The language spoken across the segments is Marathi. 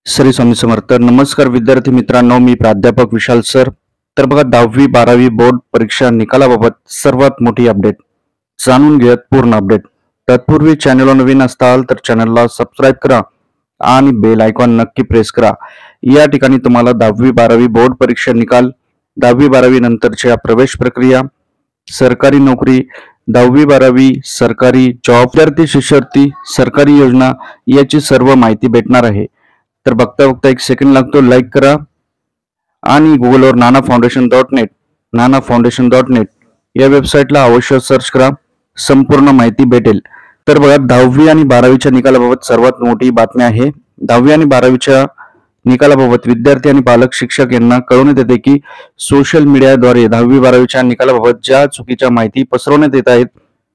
श्री स्वामी समर्थ. नमस्कार विद्यार्थी मित्रांनो, मी प्राध्यापक विशाल सर. तर बघा, 10वी-12वी बोर्ड परीक्षा निकालाबाबत सर्वात मोठी अपडेट जाणून घेऊयात. पूर्ण अपडेट तत्पूर्वी चॅनलवर नवीन असाल तर चॅनलला सबस्क्राईब करा आणि बेल आयकॉन नक्की प्रेस करा. या ठिकाणी तुम्हाला 10वी-12वी बोर्ड परीक्षा निकाल, 10वी-12वी नंतरच्या प्रवेश प्रक्रिया, सरकारी नोकरी, 10वी-12वी सरकारी जॉब, विद्यार्थी शिष्यवृत्ती, सरकारी योजना याची सर्व माहिती भेटणार आहे. तर बघता बघता एक सेकंड लागतो, लाईक करा आणि गुगलवर नानाफाउंडेशन.नेट या वेबसाईटला अवश्य सर्च करा, संपूर्ण माहिती भेटेल. तर बघा, 10वी आणि 12वीच्या निकालाबाबत सर्वात मोठी बातमी आहे. 10वी आणि 12वीच्या निकालाबाबत विद्यार्थी आणि पालक शिक्षक यांना कळवण्यात येते की सोशल मीडियाद्वारे 10वी-12वीच्या निकालाबाबत ज्या चुकीच्या माहिती पसरवण्यात येत आहेत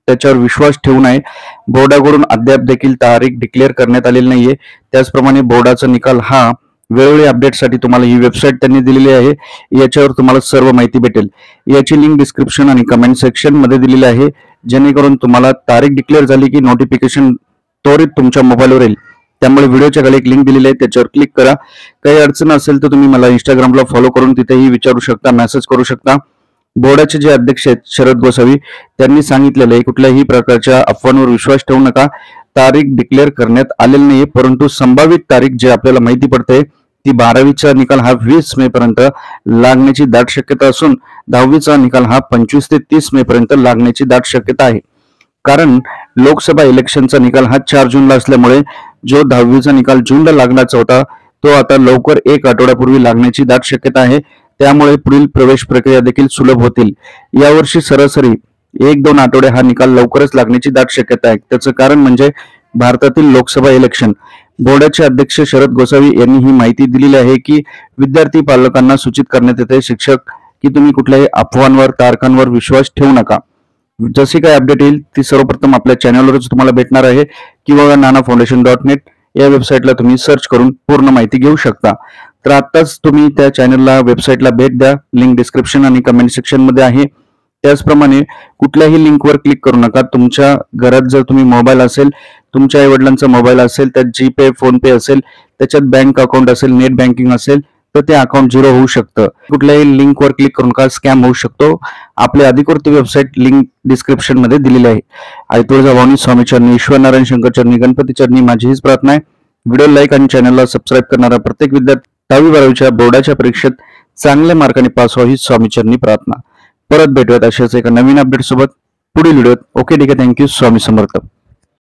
त्याच्यावर विश्वास ठेवू नये. बोर्डाकडून अद्याप देखील तारीख डिक्लेअर करण्यात आलेली नाहीये. त्याचप्रमाणे बोर्डाचा निकाल हा वेळोवेळी अपडेटसाठी तुम्हाला ही वेबसाईट त्यांनी दिलेली आहे. याच्यावर तुम्हाला सर्व माहिती भेटेल. याची लिंक डिस्क्रिप्शन आणि कमेंट सेक्शन मध्ये दिलेली आहे, जेणेकरून तुम्हाला तारीख डिक्लेअर झाली की नोटिफिकेशन त्वरित तुमच्या मोबाईलवर येईल. त्यामुळे व्हिडिओच्या खाली एक लिंक दिलेली आहे, त्याच्यावर क्लिक करा. काही अडचण असेल तर तुम्ही मला इंस्टाग्रामला फॉलो करून तिथेही विचारू शकता, मेसेज करू शकता. बोर्डाचे जे अध्यक्ष आहेत शरद गोसावी, त्यांनी सांगितलेलं आहे कुठल्याही प्रकारच्या अफवांवर विश्वास ठेवू नका. तारीख डिक्लेअर करण्यात आलेली नाहीये, परंतु संभावित तारीख जे आपल्याला माहिती पडते ती 12वीचा निकाल हा 20 मे पर्यंत लागण्याची दाट शक्यता असून 10वीचा निकाल हा 25 ते 30 मे पर्यंत लागण्याची दाट शक्यता आहे. कारण लोकसभा इलेक्शनचा निकाल हा 4 जूनला असल्यामुळे जो 10वीचा निकाल जूनला लागण्याचा होता तो आता लवकर 1 आठवड्यापूर्वी लागण्याची दाट शक्यता आहे. त्यामुळे पुढील प्रवेश प्रक्रिया देखील सुलभ होतील. यावर्षी सरासरी 1-2 आठवडे हा निकाल लवकरच लागण्याची दाट शक्यता आहे. त्याचं कारण म्हणजे भारतातील लोकसभा इलेक्शन. बोर्डाचे अध्यक्ष शरद गोसावी यांनी ही माहिती दिलेली आहे की विद्यार्थी पालकांना सूचित करण्यात येते शिक्षक की तुम्ही कुठल्याही अफवांवर तारखांवर विश्वास ठेवू नका. जशी काही अपडेट येईल ती सर्वप्रथम आपल्या चॅनलवरच तुम्हाला भेटणार आहे किंवा नानाफाउंडेशन.नेट या वेबसाईटला तुम्ही सर्च करून पूर्ण माहिती घेऊ शकता. तर आताच तुम्ही त्या चॅनलला वेबसाईटला भेट द्या. लिंक डिस्क्रिप्शन आणि कमेंट सेक्शन मध्ये आहे. त्याचप्रमाणे कुठल्याही लिंकवर क्लिक करू नका. तुमच्या घरात जर तुम्ही मोबाईल असेल, तुमच्या आई वडिलांचा मोबाईल असेल, त्यात जीपे, फोन पे असेल, त्याच्यात बँक अकाउंट असेल, नेट बँकिंग असेल तर ते अकाउंट झिरो होऊ शकतं. कुठल्याही लिंकवर क्लिक करू नका, स्कॅम होऊ शकतो. आपली अधिकृत वेबसाईट लिंक डिस्क्रिप्शन मध्ये दिलेली आहे. आई तुळजाभवानी, स्वामी चरणी, ईश्वरनारायण, शंकर चरणी, गणपती चरणी माझी हीच प्रार्थना आहे. व्हिडिओ लाईक आणि चॅनलला सबस्क्राईब करणारा प्रत्येक विद्यार्थी 10वी-12वीच्या बोर्डाच्या परीक्षेत चांगल्या मार्काने पास व्हावी ही स्वामी चरणी प्रार्थना. परत भेटूयात अशाच एका नवीन अपडेट सोबत पुढील व्हिडिओत. ओके, ठीक आहे. थँक्यू. स्वामी समर्थ.